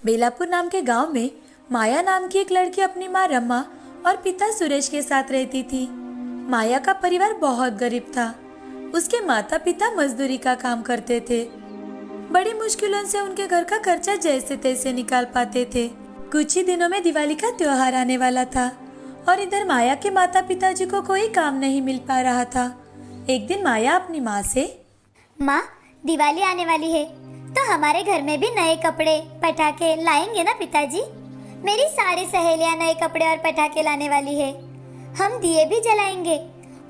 बेलापुर नाम के गांव में माया नाम की एक लड़की अपनी माँ रमा और पिता सुरेश के साथ रहती थी। माया का परिवार बहुत गरीब था। उसके माता पिता मजदूरी का काम करते थे। बड़ी मुश्किलों से उनके घर का खर्चा जैसे तैसे निकाल पाते थे। कुछ ही दिनों में दिवाली का त्योहार आने वाला था और इधर माया के माता पिताजी को कोई काम नहीं मिल पा रहा था। एक दिन माया अपनी माँ से, माँ, दिवाली आने वाली है तो हमारे घर में भी नए कपड़े पटाखे लाएंगे ना पिताजी? मेरी सारी सहेलियां नए कपड़े और पटाखे लाने वाली है। हम दिए भी जलाएंगे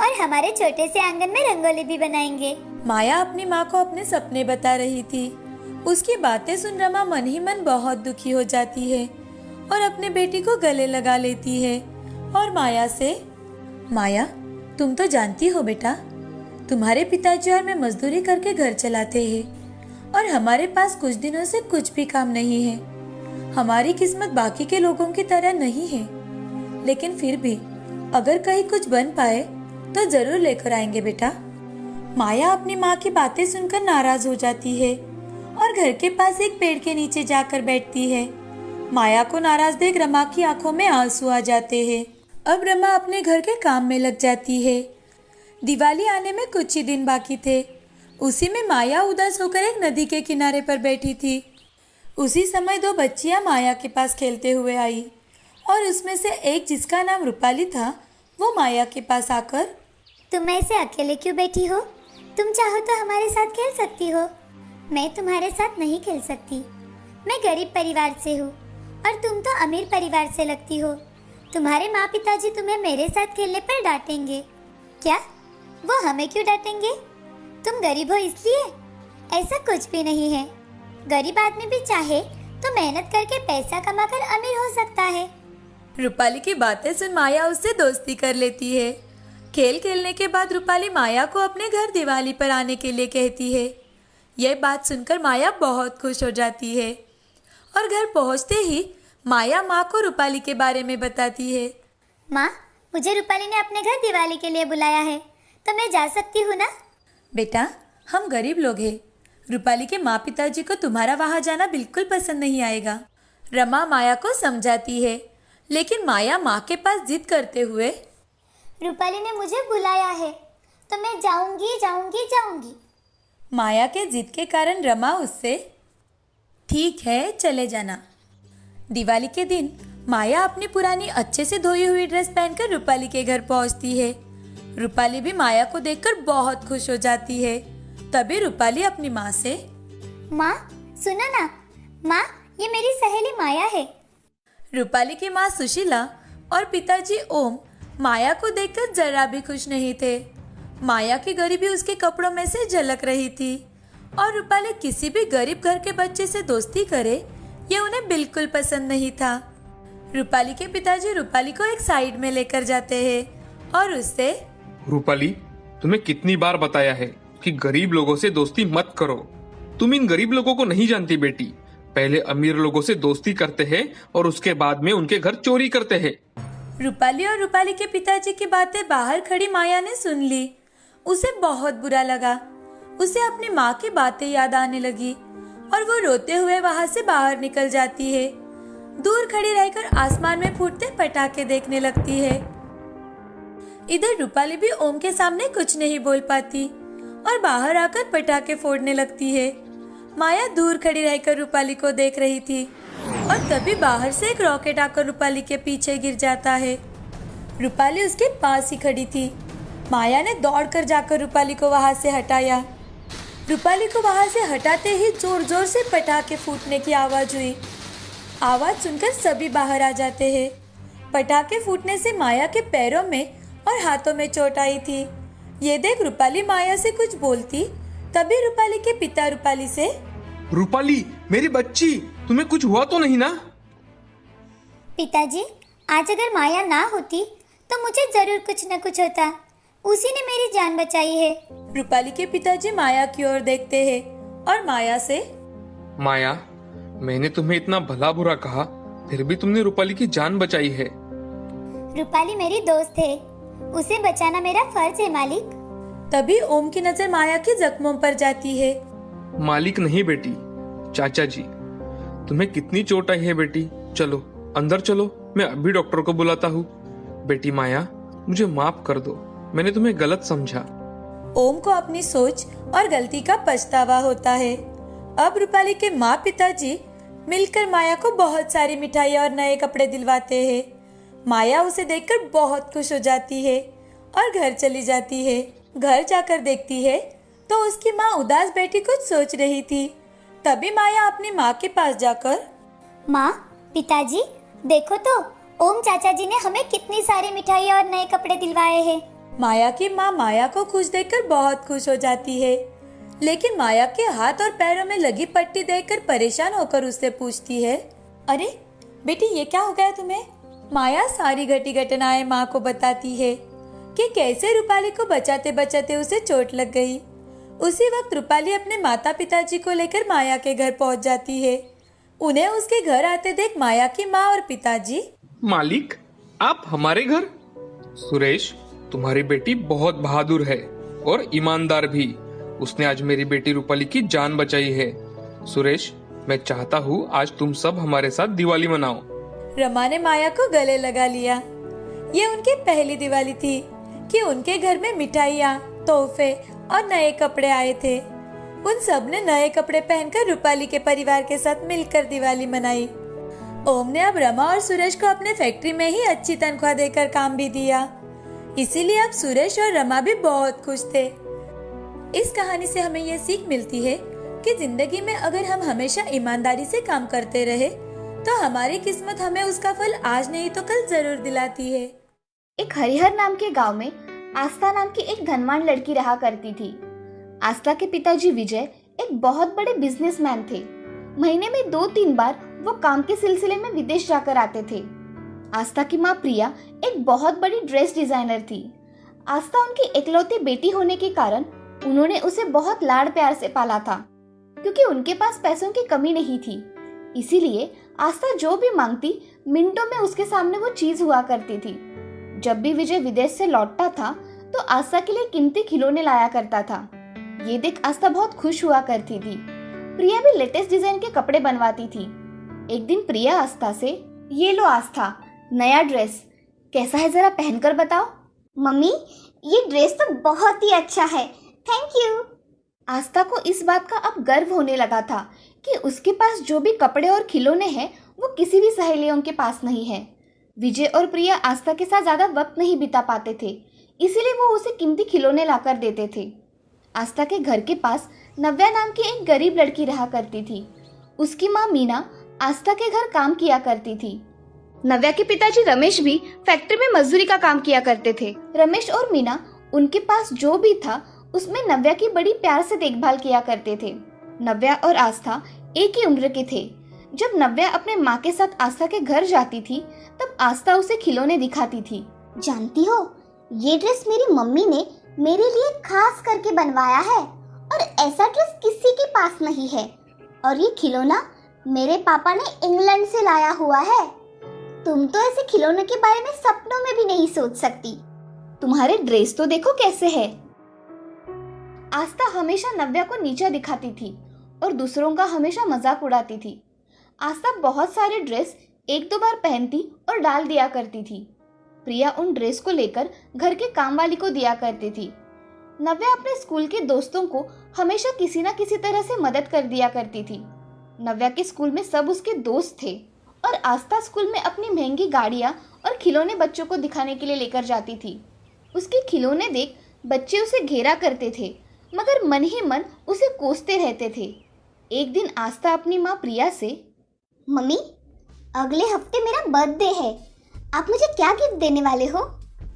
और हमारे छोटे से आंगन में रंगोली भी बनाएंगे। माया अपनी माँ को अपने सपने बता रही थी। उसकी बातें सुन रमा मन ही मन बहुत दुखी हो जाती है और अपने बेटी को गले लगा लेती है और माया से, माया, तुम तो जानती हो बेटा, तुम्हारे पिताजी और मैं मजदूरी करके घर चलाते हैं और हमारे पास कुछ दिनों से कुछ भी काम नहीं है। हमारी किस्मत बाकी के लोगों की तरह नहीं है, लेकिन फिर भी अगर कहीं कुछ बन पाए तो जरूर लेकर आएंगे बेटा। माया अपनी माँ की बातें सुनकर नाराज हो जाती है और घर के पास एक पेड़ के नीचे जाकर बैठती है। माया को नाराज देख रमा की आंखों में आंसू आ जाते हैं। अब रमा अपने घर के काम में लग जाती है। दिवाली आने में कुछ ही दिन बाकी थे। उसी में माया उदास होकर एक नदी के किनारे पर बैठी थी। उसी समय दो बच्चियां माया के पास खेलते हुए आई और उसमें से एक, जिसका नाम रूपाली था, वो माया के पास आकर, तुम ऐसे अकेले क्यों बैठी हो? तुम चाहो तो हमारे साथ खेल सकती हो। मैं तुम्हारे साथ नहीं खेल सकती। मैं गरीब परिवार से हूँ और तुम तो अमीर परिवार से लगती हो। तुम्हारे माँ पिताजी तुम्हें मेरे साथ खेलने पर डांटेंगे। क्या? वो हमें क्यों डांटेंगे? तुम गरीब हो इसलिए? ऐसा कुछ भी नहीं है। गरीब आदमी भी चाहे तो मेहनत करके पैसा कमाकर अमीर हो सकता है। रूपाली की बातें सुन माया उससे दोस्ती कर लेती है। खेल खेलने के बाद रूपाली माया को अपने घर दिवाली पर आने के लिए कहती है। यह बात सुनकर माया बहुत खुश हो जाती है और घर पहुंचते ही माया माँ को रूपाली के बारे में बताती है। माँ, मुझे रूपाली ने अपने घर दिवाली के लिए बुलाया है, तो मैं जा सकती हूँ ना? बेटा, हम गरीब लोग हैं। रूपाली के माँ पिताजी को तुम्हारा वहाँ जाना बिल्कुल पसंद नहीं आएगा। रमा माया को समझाती है, लेकिन माया माँ के पास जिद करते हुए, रूपाली ने मुझे बुलाया है तो मैं जाऊंगी जाऊंगी जाऊंगी। माया के जिद के कारण रमा उससे, ठीक है चले जाना। दिवाली के दिन माया अपनी पुरानी अच्छे से धोई हुई ड्रेस पहनकर रूपाली के घर पहुंचती है। रूपाली भी माया को देखकर बहुत खुश हो जाती है। तभी रूपाली अपनी माँ से, माँ सुनो ना, माँ ये मेरी सहेली माया है। रूपाली की माँ सुशीला और पिताजी ओम माया को देखकर जरा भी खुश नहीं थे। माया की गरीबी उसके कपड़ों में से झलक रही थी और रूपाली किसी भी गरीब घर के बच्चे से दोस्ती करे ये उन्हें बिल्कुल पसंद नहीं था। रूपाली के पिताजी रूपाली को एक साइड में लेकर जाते हैं और उससे, रूपाली, तुम्हें कितनी बार बताया है कि गरीब लोगों से दोस्ती मत करो। तुम इन गरीब लोगों को नहीं जानती बेटी। पहले अमीर लोगों से दोस्ती करते हैं और उसके बाद में उनके घर चोरी करते हैं। रूपाली और रूपाली के पिताजी की बातें बाहर खड़ी माया ने सुन ली। उसे बहुत बुरा लगा। उसे अपनी माँ की बातें याद आने लगी और वो रोते हुए वहाँ से बाहर निकल जाती है। दूर खड़ी रहकर आसमान में फूटते पटाखे देखने लगती है। इधर रूपाली भी ओम के सामने कुछ नहीं बोल पाती और बाहर आकर पटाखे फोड़ने लगती है। माया दूर खड़ी रहकर रूपाली को देख रही थी और तभी बाहर से एक रॉकेट आकर रूपाली के पीछे गिर जाता है। रूपाली उसके पास ही खड़ी थी। माया ने दौड़कर जाकर रूपाली को वहां से हटाया। रूपाली को वहां से हटाते ही जोर जोर से पटाखे फूटने की आवाज हुई। आवाज सुनकर सभी बाहर आ जाते हैं। पटाखे फूटने से माया के पैरों में और हाथों में चोट आई थी। ये देख रूपाली माया से कुछ बोलती, तभी रूपाली के पिता रूपाली से, रूपाली, मेरी बच्ची, तुम्हें कुछ हुआ तो नहीं ना? पिताजी, आज अगर माया ना होती तो मुझे जरूर कुछ न कुछ होता। उसी ने मेरी जान बचाई है। रूपाली के पिताजी माया की ओर देखते हैं और माया से, माया, मैंने तुम्हें इतना भला बुरा कहा, फिर भी तुमने रूपाली की जान बचाई है। रूपाली मेरी दोस्त है, उसे बचाना मेरा फर्ज है मालिक। तभी ओम की नजर माया के जख्मों पर जाती है। मालिक नहीं बेटी, चाचा जी। तुम्हें कितनी चोट आई है बेटी? चलो अंदर चलो, मैं अभी डॉक्टर को बुलाता हूँ। बेटी माया, मुझे माफ कर दो, मैंने तुम्हें गलत समझा। ओम को अपनी सोच और गलती का पछतावा होता है। अब रूपाली के माँ पिताजी मिलकर माया को बहुत सारी मिठाइयाँ और नए कपड़े दिलवाते हैं। माया उसे देखकर बहुत खुश हो जाती है और घर चली जाती है। घर जाकर देखती है तो उसकी माँ उदास बैठी कुछ सोच रही थी। तभी माया अपनी माँ के पास जाकर, माँ, पिताजी, देखो तो ओम चाचा जी ने हमें कितनी सारी मिठाइयाँ और नए कपड़े दिलवाए हैं। माया की माँ माया को खुश देखकर बहुत खुश हो जाती है, लेकिन माया के हाथ और पैरों में लगी पट्टी देखकर परेशान होकर उससे पूछती है, अरे बेटी, ये क्या हो गया तुम्हें? माया सारी घटी घटनाएं माँ को बताती है कि कैसे रूपाली को बचाते बचाते उसे चोट लग गई। उसी वक्त रूपाली अपने माता पिताजी को लेकर माया के घर पहुंच जाती है। उन्हें उसके घर आते देख माया की माँ और पिताजी, मालिक, आप हमारे घर? सुरेश, तुम्हारी बेटी बहुत बहादुर है और ईमानदार भी। उसने आज मेरी बेटी रूपाली की जान बचाई है। सुरेश, मैं चाहता हूँ आज तुम सब हमारे साथ दिवाली मनाओ। रमा ने माया को गले लगा लिया। ये उनकी पहली दिवाली थी कि उनके घर में मिठाइयाँ, तोहफे और नए कपड़े आए थे। उन सब ने नए कपड़े पहनकर रूपाली के परिवार के साथ मिलकर दिवाली मनाई। ओम ने अब रमा और सुरेश को अपने फैक्ट्री में ही अच्छी तनख्वाह देकर काम भी दिया। इसीलिए अब सुरेश और रमा भी बहुत खुश थे। इस कहानी से हमें यह सीख मिलती है कि जिंदगी में अगर हम हमेशा ईमानदारी से काम करते रहे तो हमारी किस्मत हमें उसका फल आज नहीं तो कल जरूर दिलाती है। एक हरिहर नाम के गांव में आस्था नाम की एक धनवान लड़की रहा करती थी। आस्था के पिताजी विजय एक बहुत बड़े बिजनेसमैन थे। महीने में 2-3 बार वो काम के सिलसिले में विदेश जाकर आते थे। आस्था की माँ प्रिया एक बहुत बड़ी ड्रेस डिजाइनर थी। आस्था उनकी इकलौती बेटी होने के कारण उन्होंने उसे बहुत लाड़ प्यार से पाला था, क्योंकि उनके पास पैसों की कमी नहीं थी। इसीलिए आस्था जो भी मांगती मिनटों में उसके सामने वो चीज हुआ करती थी। जब भी विजय विदेश से लौटता था तो आस्था के लिए कीमती खिलौने लाया करता था। ये देख आस्था बहुत खुश हुआ करती थी। प्रिया भी लेटेस्ट डिजाइन के कपड़े बनवाती थी। एक दिन प्रिया आस्था से, ये लो आस्था, नया ड्रेस, कैसा है जरा पहनकर बताओ। मम्मी, ये ड्रेस तो बहुत ही अच्छा है, थैंक यू। आस्था को इस बात का अब गर्व होने लगा था कि उसके पास जो भी कपड़े और खिलौने हैं वो किसी भी सहेलियों के पास नहीं है। विजय और प्रिया आस्था के साथ ज्यादा वक्त नहीं बिता पाते थे, इसीलिए वो उसे कीमती खिलौने लाकर देते थे। आस्था के घर के पास नव्या नाम की एक गरीब लड़की रहा करती थी। उसकी माँ मीना आस्था के घर काम किया करती थी। नव्या के पिताजी रमेश भी फैक्ट्री में मजदूरी का काम किया करते थे। रमेश और मीना उनके पास जो भी था उसमें नव्या की बड़ी प्यार से देखभाल किया करते थे। नव्या और आस्था एक ही उम्र के थे। जब नव्या अपने माँ के साथ आस्था के घर जाती थी तब आस्था उसे खिलौने दिखाती थी। जानती हो, ये ड्रेस मेरी मम्मी ने मेरे लिए खास करके बनवाया है और ऐसा ड्रेस किसी के पास नहीं है। और ये खिलौना मेरे पापा ने इंग्लैंड से लाया हुआ है। तुम तो ऐसे खिलौने के बारे में सपनों में भी नहीं सोच सकती। तुम्हारे ड्रेस तो देखो कैसे है। आस्था हमेशा नव्या को नीचा दिखाती थी और दूसरों का हमेशा मजाक उड़ाती थी। आस्था बहुत सारे ड्रेस 1-2 बार पहनती और डाल दिया करती थी। प्रिया उन ड्रेस को लेकर घर के काम वाली को दिया करती थी। नव्या अपने स्कूल के दोस्तों को हमेशा किसी न किसी तरह से मदद कर दिया करती थी। नव्या के स्कूल में सब उसके दोस्त थे और आस्था स्कूल में अपनी महंगी गाड़ियाँ और खिलौने बच्चों को दिखाने के लिए लेकर जाती थी। उसके खिलौने देख बच्चे उसे घेरा करते थे, मगर मन ही मन उसे कोसते रहते थे। एक दिन आस्था अपनी माँ प्रिया से, मम्मी, अगले हफ्ते मेरा बर्थडे है, आप मुझे क्या गिफ्ट देने वाले हो?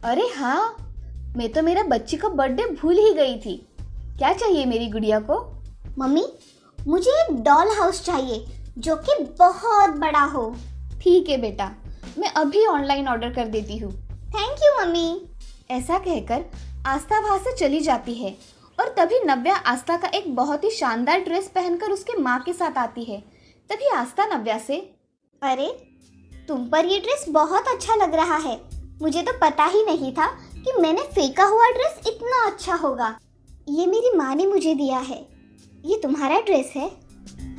अरे हाँ, मैं तो मेरा बच्ची का बर्थडे भूल ही गई थी। क्या चाहिए मेरी गुड़िया को? मम्मी, मुझे एक डॉल हाउस चाहिए जो कि बहुत बड़ा हो। ठीक है बेटा, मैं अभी ऑनलाइन ऑर्डर कर देती हूँ। Thank you mummy. ऐसा कहकर आस्था वहाँ से चली जाती है और तभी नव्या आस्था का एक बहुत ही शानदार ड्रेस पहनकर उसके माँ के साथ आती है। तभी आस्था नव्या से, अरे तुम पर ये ड्रेस बहुत अच्छा लग रहा है। मुझे तो पता ही नहीं था कि मैंने फेंका हुआ ड्रेस इतना अच्छा होगा। ये मेरी माँ ने मुझे दिया है। ये तुम्हारा ड्रेस है?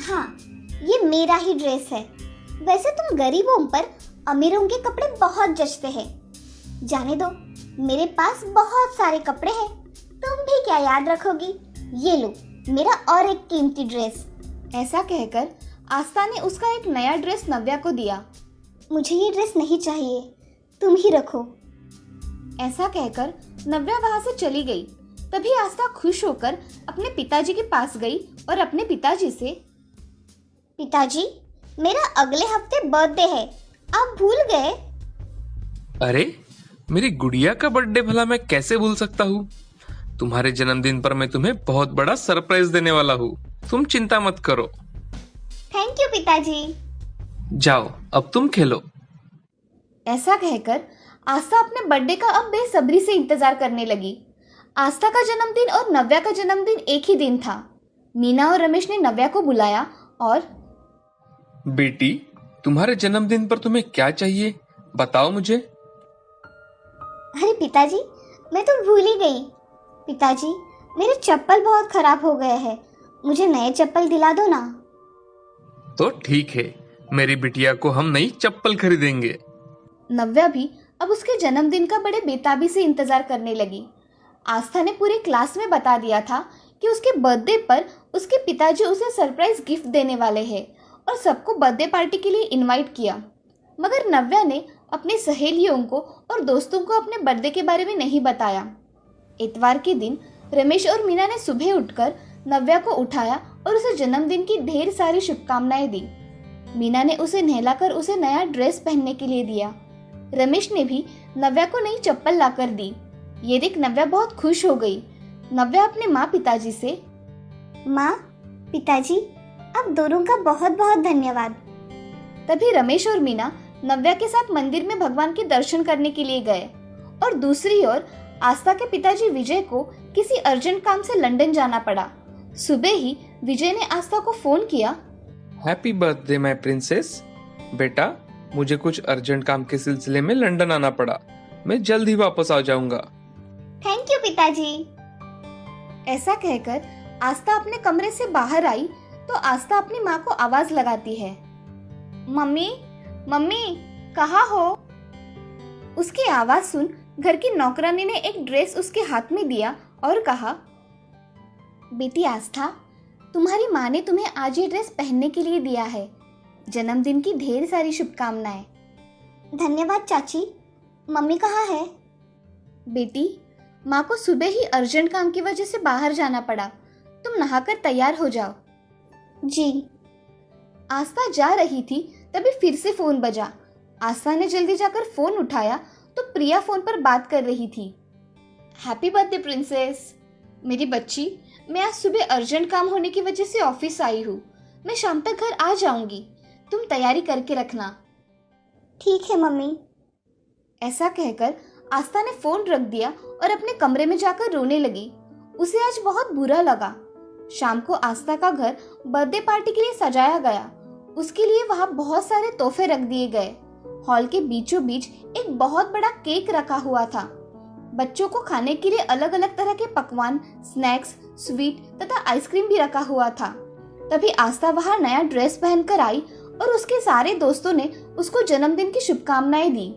हाँ, ये मेरा ही ड्रेस है। वैसे तुम गरीबों पर अमीरों के कपड़े बहुत जचते हैं। जाने दो, मेरे पास बहुत सारे कपड़े हैं, तुम भी क्या याद रखोगी। ये लो मेरा और एक कीमती ड्रेस। ऐसा कहकर आस्था ने उसका एक नया ड्रेस नव्या को दिया। मुझे ये ड्रेस नहीं चाहिए, तुम ही रखो। ऐसा कहकर नव्या वहां से चली गई। तभी आस्था खुश होकर अपने पिताजी के पास गई और अपने पिताजी से, पिताजी, मेरा अगले हफ्ते बर्थडे है, आप भूल गए? अरे, मेरी गुड़िया का बर्थडे भला मैं कैसे भूल सकता हूँ। तुम्हारे जन्मदिन पर मैं तुम्हें बहुत बड़ा सरप्राइज देने वाला हूँ, तुम चिंता मत करो। थैंक यू पिताजी। जाओ, अब तुम खेलो। ऐसा कहकर आस्था अपने बर्थडे का अब बेसब्री से इंतजार करने लगी। आस्था का जन्मदिन और नव्या का जन्मदिन एक ही दिन था। मीना और रमेश ने नव्या को बुलाया और, बेटी, तुम्हारे जन्मदिन पर तुम्हें क्या चाहिए, बताओ मुझे। अरे पिताजी, मैं तो भूल ही गई। पिताजी, मेरे चप्पल बहुत खराब हो गए हैं, मुझे नए चप्पल दिला दो ना। तो ठीक है, मेरी बिटिया को हम नई चप्पल खरीदेंगे। नव्या भी अब उसके जन्मदिन का बड़े बेताबी से इंतजार करने लगी। आस्था ने पूरे क्लास में बता दिया था कि उसके बर्थडे पर उसके पिताजी उसे सरप्राइज गिफ्ट देने वाले हैं और सबको बर्थडे पार्टी के लिए इनवाइट किया। मगर नव्या ने अपनी सहेलियों को और दोस्तों को अपने बर्थडे के बारे में नहीं बताया। इतवार के दिन रमेश और मीना ने सुबह उठकर नव्या को उठाया और उसे जन्मदिन की ढेर सारी शुभकामनाएं दी। मीना ने उसे नहलाकर उसे नया ड्रेस पहनने के लिए दिया। रमेश ने भी नव्या को नई चप्पल लाकर दी। ये देख नव्या बहुत खुश हो गई। नव्या अपने माँ पिताजी से, माँ, पिताजी, आप दोनों का बहुत बहुत धन्यवाद। तभी रमेश और मीना नव्या के साथ मंदिर में भगवान के दर्शन करने के लिए गए। और दूसरी ओर आस्था के पिताजी विजय को किसी अर्जेंट काम से लंदन जाना पड़ा। सुबह ही विजय ने आस्था को फोन किया। Happy birthday my princess. बेटा, मुझे कुछ अर्जेंट काम के सिलसिले में लंदन आना पड़ा, मैं जल्द ही वापस आ जाऊंगा। थैंक यू पिताजी। ऐसा कहकर आस्था अपने कमरे से बाहर आई तो आस्था अपनी माँ को आवाज लगाती है, मम्मी, मम्मी, कहाँ हो? उसकी आवाज सुन घर की नौकरानी ने एक ड्रेस उसके हाथ में दिया और कहा, बेटी आस्था, तुम्हारी माँ ने तुम्हें आज ये ड्रेस पहनने के लिए दिया है। जन्मदिन की ढेर सारी शुभकामनाएं। धन्यवाद चाची। मम्मी कहाँ है? बेटी, माँ को सुबह ही अर्जेंट काम की वजह से बाहर जाना पड़ा, तुम नहाकर तैयार हो जाओ। जी। आस्था जा रही थी तभी फिर से फोन बजा। आस्था ने जल्दी जाकर फोन उठाया तो प्रिया फोन पर बात कर रही थी। Happy birthday princess. मेरी बच्ची, मैं आज सुबह अर्जेंट काम होने की वजह से ऑफिस आई हूँ, मैं शाम तक घर आ जाऊंगी, तुम तैयारी करके रखना। ठीक है मम्मी। ऐसा कहकर आस्था ने फोन रख दिया और अपने कमरे में जाकर रोने लगी। उसे आज बहुत बुरा लगा। शाम को आस्था का घर बर्थडे पार्टी के लिए सजाया गया। उसके लिए वहां बहुत सारे तोहफे रख दिए गए। हॉल के बीचों बीच एक बहुत बड़ा केक रखा हुआ था। बच्चों को खाने के लिए अलग अलग तरह के पकवान, स्नैक्स, स्वीट तथा आइसक्रीम भी रखा हुआ था। तभी आस्था वहां नया ड्रेस पहनकर आई और उसके सारे दोस्तों ने उसको जन्मदिन की शुभकामनाएं दी।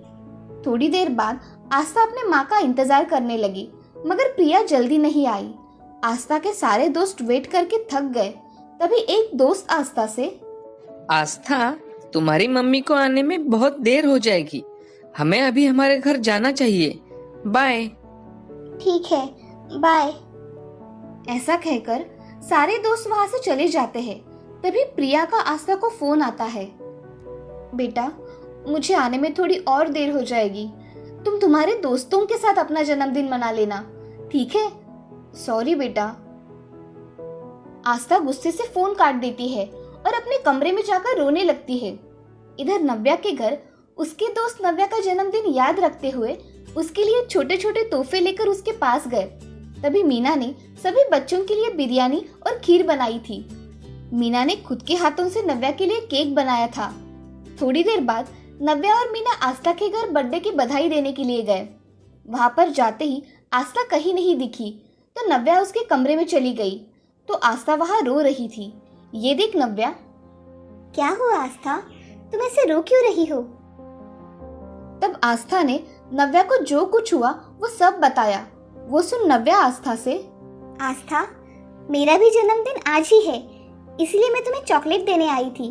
थोड़ी देर बाद आस्था अपने माँ का इंतजार करने लगी, मगर प्रिया जल्दी नहीं आई। आस्था के सारे दोस्त वेट करके थक गए। तभी एक दोस्त आस्था से, आस्था, तुम्हारी मम्मी को आने में बहुत देर हो जाएगी, हमें अभी हमारे घर जाना चाहिए, बाय। ठीक है, बाय। ऐसा कहकर सारे दोस्त वहां से चले जाते हैं। तभी प्रिया का आस्था को फोन आता है, बेटा, मुझे आने में थोड़ी और देर हो जाएगी, तुम तुम्हारे दोस्तों के साथ अपना जन्मदिन मना लेना, ठीक है? सॉरी बेटा। आस्था गुस्से से फोन काट देती है और अपने कमरे में जाकर रोने लगती है। इधर नव्या के घर उसके दोस्त नव्या का जन्मदिन याद रखते हुए उसके लिए छोटे छोटे तोहफे लेकर उसके पास गए। तभी मीना ने सभी बच्चों के लिए बिरयानी और खीर बनाई थी। मीना ने खुद के हाथों से नव्या के लिए केक बनाया था। थोड़ी देर बाद नव्या और मीना आस्था के घर बर्थडे की बधाई देने के लिए गए। वहां पर जाते ही आस्था कहीं नहीं दिखी तो नव्या उसके कमरे में चली गई तो आस्था वहां रो रही थी। ये देख नव्या, क्या हुआ आस्था, तुम ऐसे रो क्यों रही हो? तब आस्था ने नव्या को जो कुछ हुआ वो सब बताया। वो सुन नव्या आस्था से, आस्था, मेरा भी जन्मदिन आज ही है, इसलिए मैं तुम्हें चॉकलेट देने आई थी।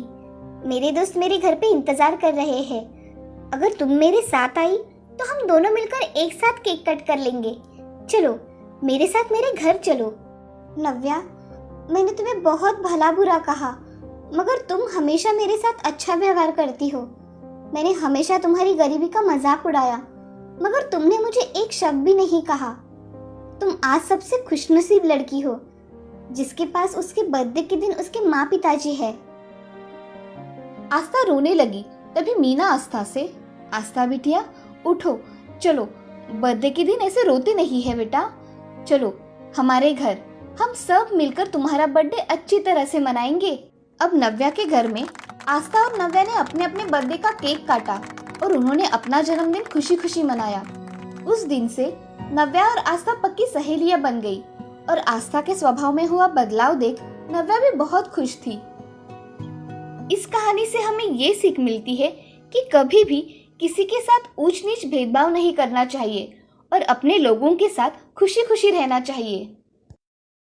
मेरे दोस्त मेरे घर पे इंतजार कर रहे हैं। अगर तुम मेरे साथ आई तो हम दोनों मिलकर एक साथ केक कट कर लेंगे। चलो मेरे साथ मेरे घर चलो। नव्या, मैंने तुम्हें बहुत भला बुरा कहा, मगर तुम हमेशा मेरे साथ अच्छा व्यवहार करती हो। मैंने हमेशा तुम्हारी गरीबी का मजाक उड़ाया, मगर तुमने मुझे एक शब्द भी नहीं कहा। तुम आज सबसे खुशनसीब लड़की हो जिसके पास उसके बर्थडे के दिन उसके माँ पिताजी है। आस्था रोने लगी। तभी मीना आस्था से, आस्था बिटिया उठो, चलो बर्थडे के दिन ऐसे रोते नहीं है बेटा। चलो हमारे घर, हम सब मिलकर तुम्हारा बर्थडे अच्छी तरह से मनाएंगे। अब नव्या के घर में आस्था और नव्या ने अपने अपने बर्थडे का केक काटा और उन्होंने अपना जन्मदिन खुशी खुशी मनाया। उस दिन से नव्या और आस्था पक्की सहेलियां बन गई और आस्था के स्वभाव में हुआ बदलाव देख नव्या भी बहुत खुश थी। इस कहानी से हमें ये सीख मिलती है कि कभी भी किसी के साथ ऊंच नीच भेदभाव नहीं करना चाहिए और अपने लोगों के साथ खुशी खुशी रहना चाहिए।